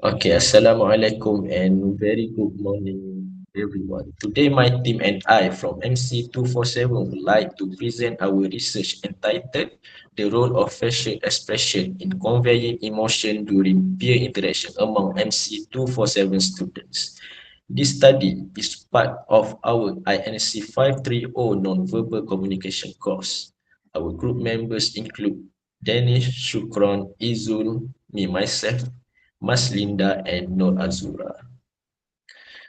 Okay, Assalamualaikum and very good morning, everyone. Today, my team and I from MC247 would like to present our research entitled The Role of Facial Expression in Conveying Emotion During Peer Interaction Among MC247 Students. This study is part of our INC530 non-verbal communication course. Our group members include Dennis, Shukron, Izul, me myself, Mas Linda, and Nur Azura.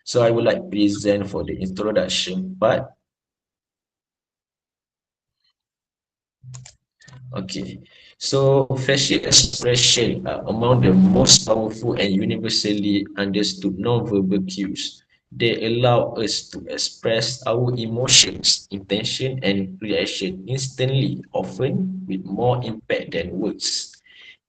So I would like to present for the introduction part. Okay, so facial expression are among the most powerful and universally understood non-verbal cues. They allow us to express our emotions, intention, and reaction instantly, often with more impact than words.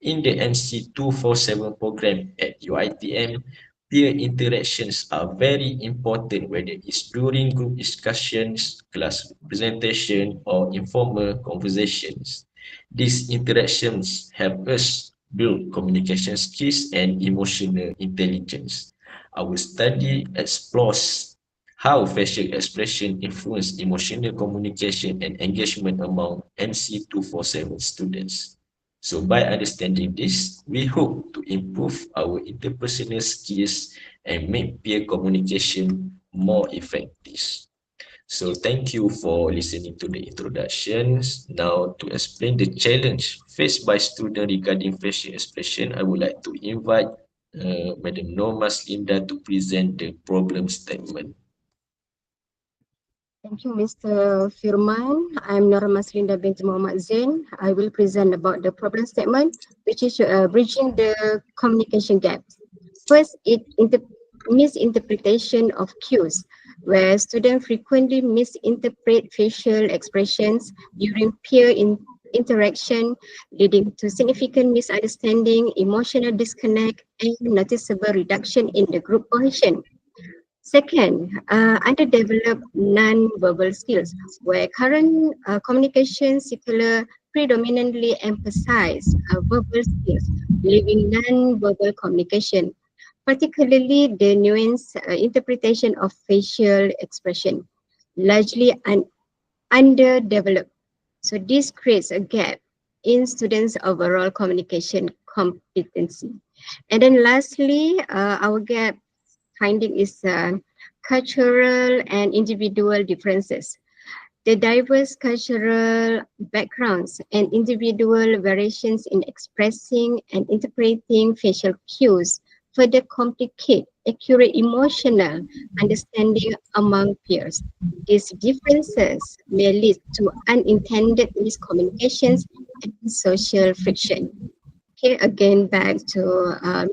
In the MC247 program at UITM, peer interactions are very important, whether it's during group discussions, class presentation, or informal conversations. These interactions help us build communication skills and emotional intelligence. Our study explores how facial expression influence emotional communication and engagement among MC247 students. So by understanding this, we hope to improve our interpersonal skills and make peer communication more effective. So thank you for listening to the introductions. Now to explain the challenge faced by students regarding facial expression, I would like to invite Madam Normas Linda to present the problem statement. Thank you, Mr. Firman. I'm Nora Maslinda bint Muhammad Zain. I will present about the problem statement, which is bridging the communication gaps. First, misinterpretation of cues, where students frequently misinterpret facial expressions during interaction, leading to significant misunderstanding, emotional disconnect, and noticeable reduction in the group cohesion. Second, underdeveloped non-verbal skills, where current communication circular predominantly emphasize verbal skills, leaving non-verbal communication, particularly the nuanced interpretation of facial expression, largely underdeveloped. So this creates a gap in students' overall communication competency. And then lastly, our gap finding is cultural and individual differences. The diverse cultural backgrounds and individual variations in expressing and interpreting facial cues further complicate accurate emotional understanding among peers. These differences may lead to unintended miscommunications and social friction. Okay, again back to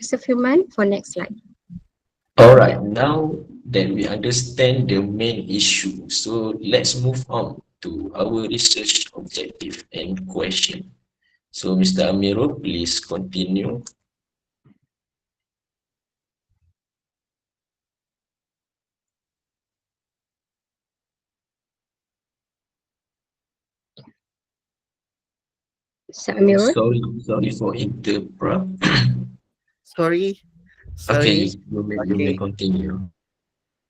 Mr. Freeman for next slide. All right, now that we understand the main issue, so let's move on to our research objective and question. So, Mr. Amirul, please continue. Samirul. Sorry for interrupt. Sorry, Okay, sorry. you may Okay. continue.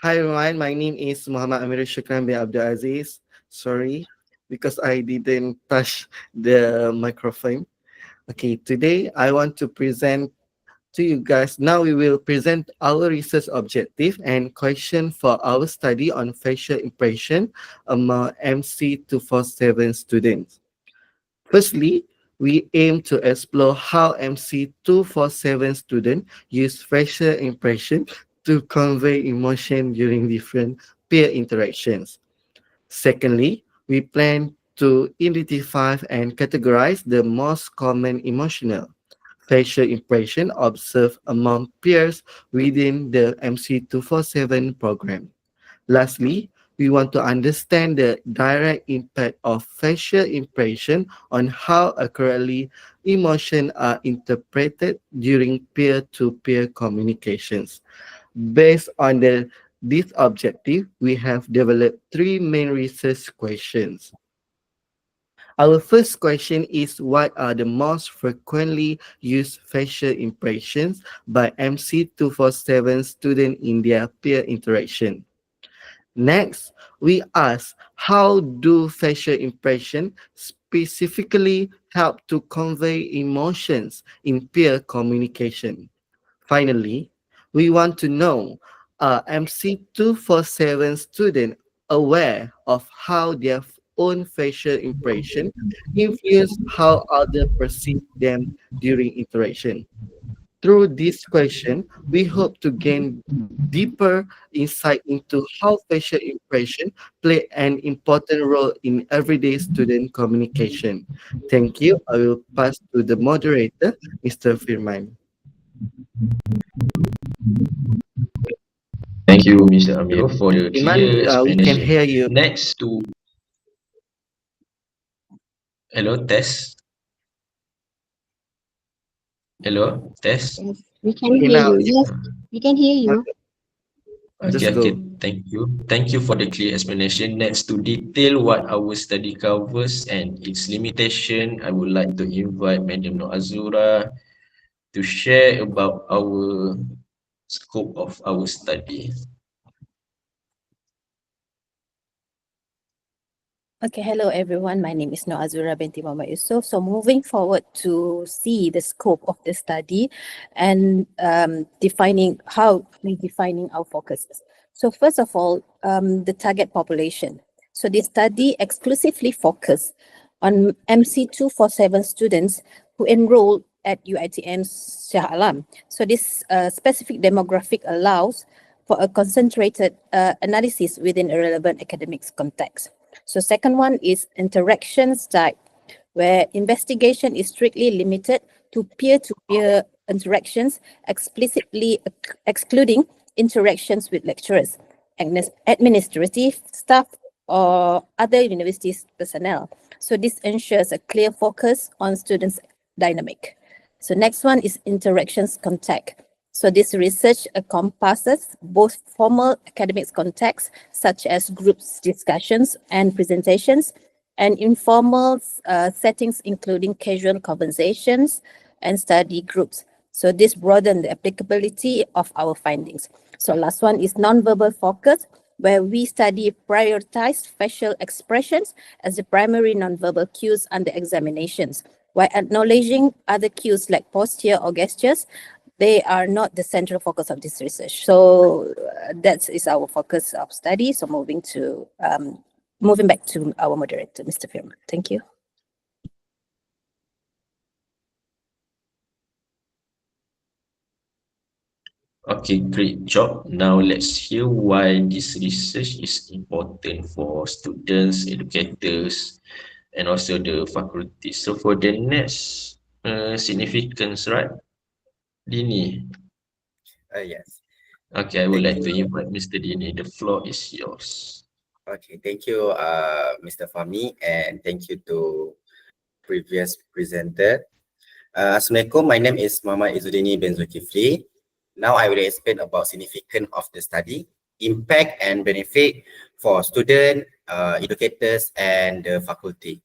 Hi everyone, my name is Muhammad Amir Shukran bin Abdul Aziz. Sorry, because I didn't touch the microphone. Okay, today I want to present to you guys. Now we will present our research objective and question for our study on facial impression among MC247 students. Firstly, we aim to explore how MC247 students use facial impression to convey emotion during different peer interactions. Secondly, we plan to identify and categorize the most common emotional facial impression observed among peers within the MC247 program. Lastly, we want to understand the direct impact of facial impression on how accurately emotions are interpreted during peer-to-peer communications. Based on this objective, we have developed three main research questions. Our first question is, what are the most frequently used facial impressions by MC247 student in their peer interaction? Next, we ask, how do facial impression specifically help to convey emotions in peer communication? Finally, we want to know, are MC247 students aware of how their own facial impression influence how others perceive them during interaction? Through this question, we hope to gain deeper insight into how facial impression play an important role in everyday student communication. Thank you. I will pass to the moderator, Mr. Firman. Thank you, Mr. Amiro, for the Firman, clear we can explanation. hear you. Next to hello, test. Hello, test. Yes, we can Okay, hear now you. Yes, we can hear you. Okay, just okay. go. Thank you. Thank you for the clear explanation. Next, to detail what our study covers and its limitation, I would like to invite Madam Noor Azura to share about our scope of our study. Okay, hello everyone. My name is Noazura binti Muhammad Yusof. So moving forward to see the scope of the study and defining how we defining our focuses. So first of all, the target population. So this study exclusively focus on MC247 students who enroll at UITM Shah Alam. So this specific demographic allows for a concentrated analysis within a relevant academics context. So second one is interactions type, where investigation is strictly limited to peer-to-peer interactions, explicitly excluding interactions with lecturers, administrative staff, or other universities personnel. So this ensures a clear focus on students' dynamic. So next one is interactions contact. So this research encompasses both formal academics contexts, such as groups discussions and presentations, and informal settings, including casual conversations and study groups. So this broadens the applicability of our findings. So last one is nonverbal focus, where we study prioritized facial expressions as the primary nonverbal cues under examinations, while acknowledging other cues like posture or gestures. They are not the central focus of this research. So that is our focus of study. So moving back to our moderator, Mr. Firman. Thank you. Okay, great job. Now let's hear why this research is important for students, educators, and also the faculty. So for the next significance, right? Dini. Yes. Okay, I would Thank like to you. invite Mr. Dini. The floor is yours. Okay, thank you, Mr. Fahmi, and thank you to previous presenter. Assalamualaikum. My name is Muhammad Izzuddini bin Zulkifli. Now I will explain about significance of the study, impact and benefit for student, educators, and the faculty.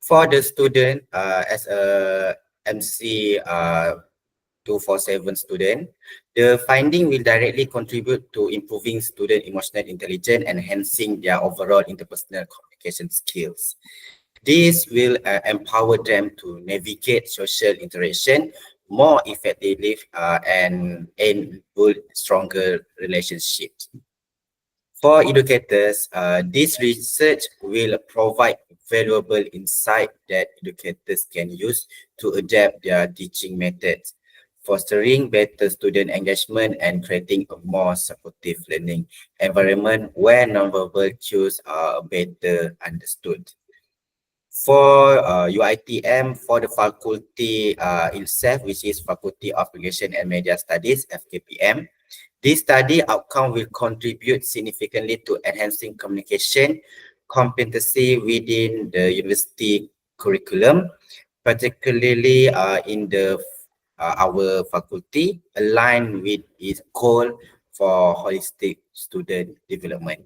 For the student, as a MC 247 student, the finding will directly contribute to improving student emotional intelligence and enhancing their overall interpersonal communication skills. This will empower them to navigate social interaction more effectively and build stronger relationships. For educators, this research will provide valuable insight that educators can use to adapt their teaching methods, fostering better student engagement and creating a more supportive learning environment where nonverbal cues are better understood. For UITM, for the faculty itself, which is Faculty of Communication and Media Studies, FKPM, this study outcome will contribute significantly to enhancing communication competency within the university curriculum, particularly in the our faculty, aligned with its goal for holistic student development.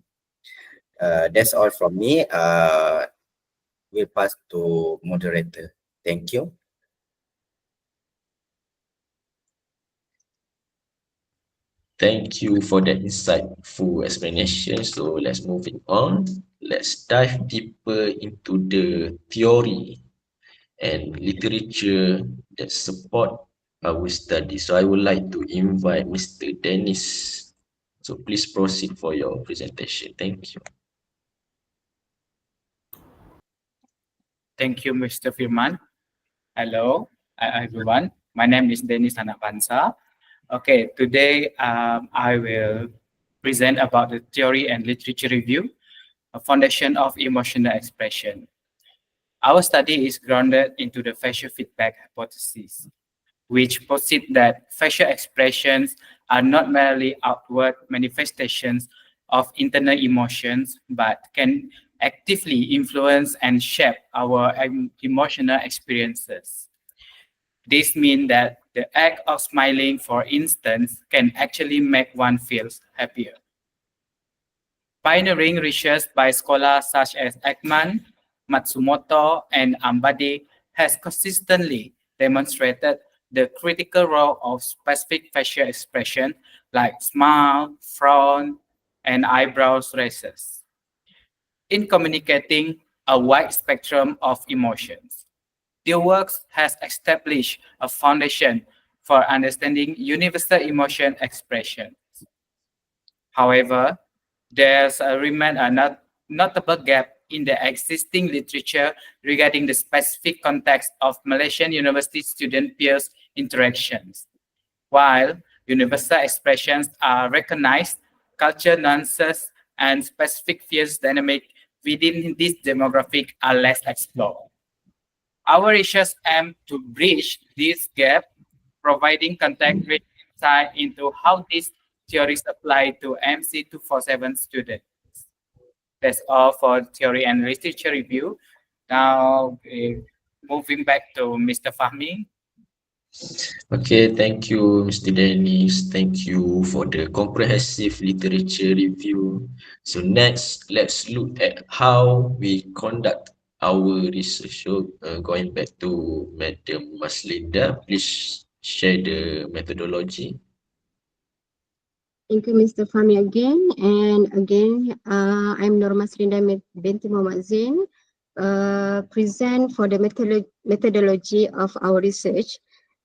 That's all from me. will pass to moderator. Thank you. Thank you for that insightful explanation. So let's move it on. Let's dive deeper into the theory and literature that support our study. So I would like to invite Mr. Dennis. So please proceed for your presentation. Thank you. Thank you, Mr. Firman. Hello, everyone. My name is Dennis Anapansa. Okay, today I will present about the theory and literature review, a foundation of emotional expression. Our study is grounded into the facial feedback hypothesis, which posits that facial expressions are not merely outward manifestations of internal emotions, but can actively influence and shape our emotional experiences. This means that the act of smiling, for instance, can actually make one feel happier. Pioneering research by scholars such as Ekman, Matsumoto, and Ambade has consistently demonstrated the critical role of specific facial expression like smile, frown, and eyebrows raises in communicating a wide spectrum of emotions. Their work has established a foundation for understanding universal emotion expression. However, there's remain a notable gap in the existing literature regarding the specific context of Malaysian university student peers interactions. While universal expressions are recognized, culture nuances and specific peers dynamic within this demographic are less explored. Our research aims to bridge this gap, providing context-rich insight into how these theories apply to MC247 students. That's all for theory and literature review. Now, moving back to Mr. Fahmi. Okay, thank you, Mr. Dennis. Thank you for the comprehensive literature review. So next, let's look at how we conduct our research. So going back to Madam Maslinda, please share the methodology. Thank you, Mr. Fahmi again. And again, I'm Norma Srinda binti Muhammad Zain, present for the methodology of our research,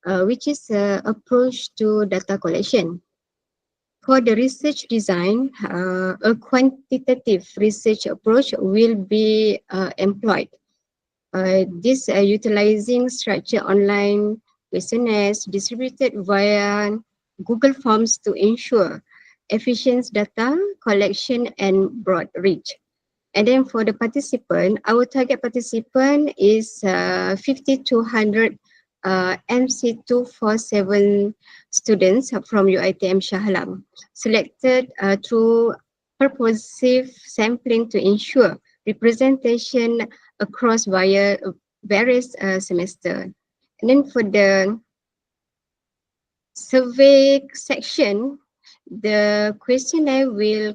which is approach to data collection. For the research design, a quantitative research approach will be employed. This utilizing structured online questionnaires distributed via Google Forms to ensure efficient data collection and broad reach. And then for the participant, our target participant is 50 to 100 MC247 students from UiTM Shah Alam, selected through purposive sampling to ensure representation across various semester. And then for the survey section, the questionnaire will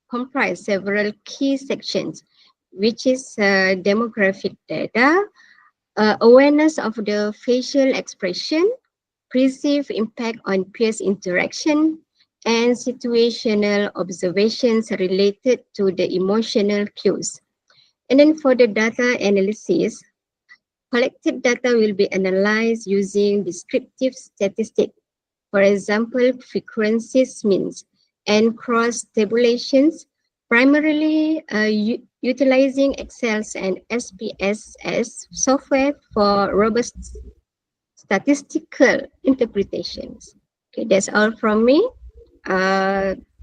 comprise several key sections, which is demographic data, awareness of the facial expression, perceived impact on peers interaction, and situational observations related to the emotional cues. And then for the data analysis, collected data will be analyzed using descriptive statistics, for example, frequencies means, and cross tabulations, primarily utilizing Excel and SPSS software for robust statistical interpretations. Okay, that's all from me.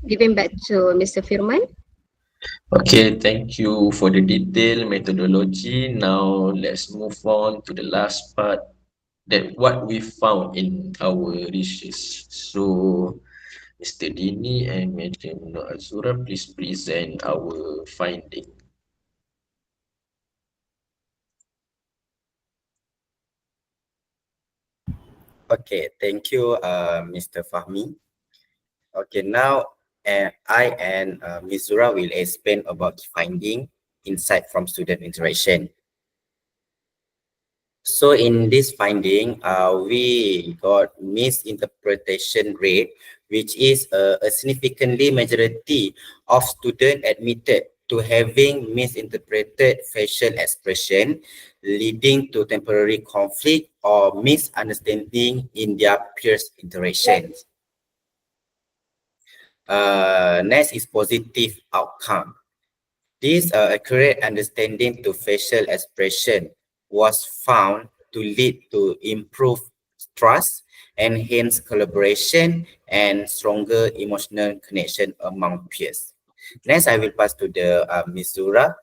Giving back to Mr. Firman. Okay, thank you for the detailed methodology. Now let's move on to the last part, that what we found in our research. So Mr. Dini and Madam Azura, please present our finding. Okay, thank you, Mr. Fahmi. Okay, now I and Ms. Zura will explain about finding insight from student interaction. So in this finding, we got misinterpretation rate, which is a significantly majority of students admitted to having misinterpreted facial expression, leading to temporary conflict or misunderstanding in their peers' interactions. Next is positive outcome. This accurate understanding to facial expression was found to lead to improved trust, enhanced collaboration, and stronger emotional connection among peers. Next, I will pass to the Ms. Zura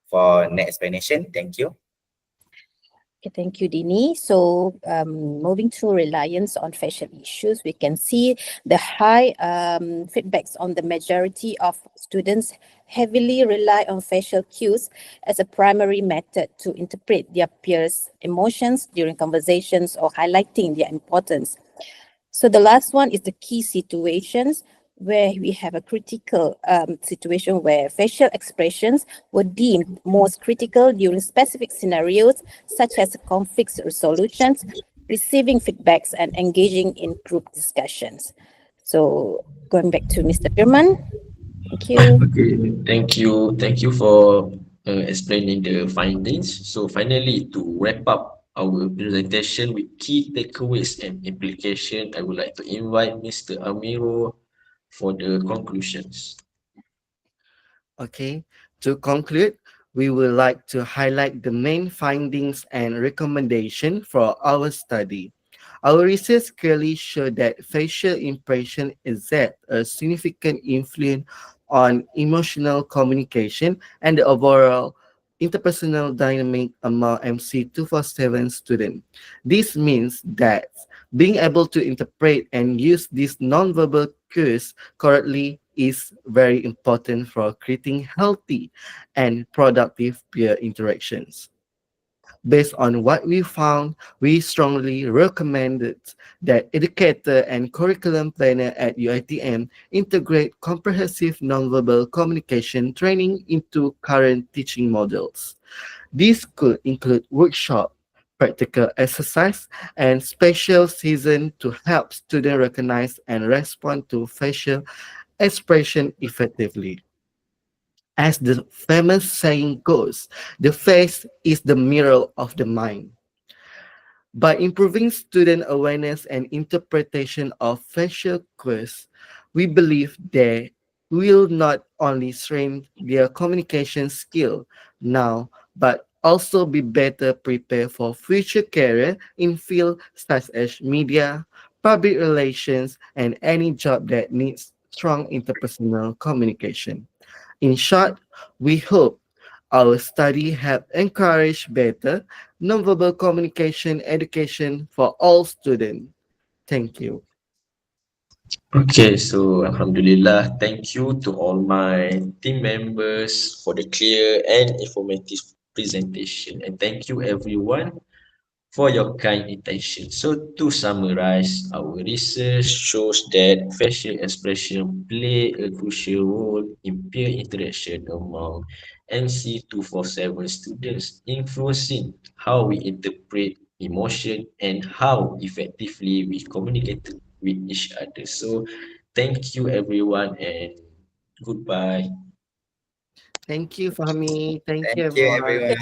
for next explanation. Thank you. Okay, thank you, Dini. So, moving through reliance on facial issues, we can see the high feedbacks on the majority of students heavily rely on facial cues as a primary method to interpret their peers' emotions during conversations or highlighting their importance. So the last one is the key situations where we have a critical situation where facial expressions were deemed most critical during specific scenarios such as conflict resolutions, receiving feedbacks, and engaging in group discussions. So going back to Mr. Firman, thank you. Okay, thank you for explaining the findings. So finally, to wrap up our presentation with key takeaways and implication, I would like to invite Mr. Amiro for the conclusions. Okay, to conclude, we would like to highlight the main findings and recommendation for our study. Our research clearly showed that facial impression exert a significant influence on emotional communication and the overall interpersonal dynamic among MC247 students. This means that being able to interpret and use these nonverbal cues correctly is very important for creating healthy and productive peer interactions. Based on what we found, we strongly recommended that educator and curriculum planner at UiTM integrate comprehensive nonverbal communication training into current teaching models. This could include workshop, practical exercise, and special season to help students recognize and respond to facial expression effectively. As the famous saying goes, the face is the mirror of the mind. By improving student awareness and interpretation of facial cues, we believe they will not only strengthen their communication skill now, but also be better prepared for future career in fields such as media, public relations, and any job that needs strong interpersonal communication. In short, we hope our study help encourage better nonverbal communication education for all students. Thank you. Okay, so Alhamdulillah, thank you to all my team members for the clear and informative presentation. And thank you everyone for your kind intention. So to summarize, our research shows that facial expression play a crucial role in peer interaction among NC247 students, influencing how we interpret emotion and how effectively we communicate with each other. So thank you everyone and goodbye. Thank you, Fahmi. Thank you, Thank you, everyone. everyone.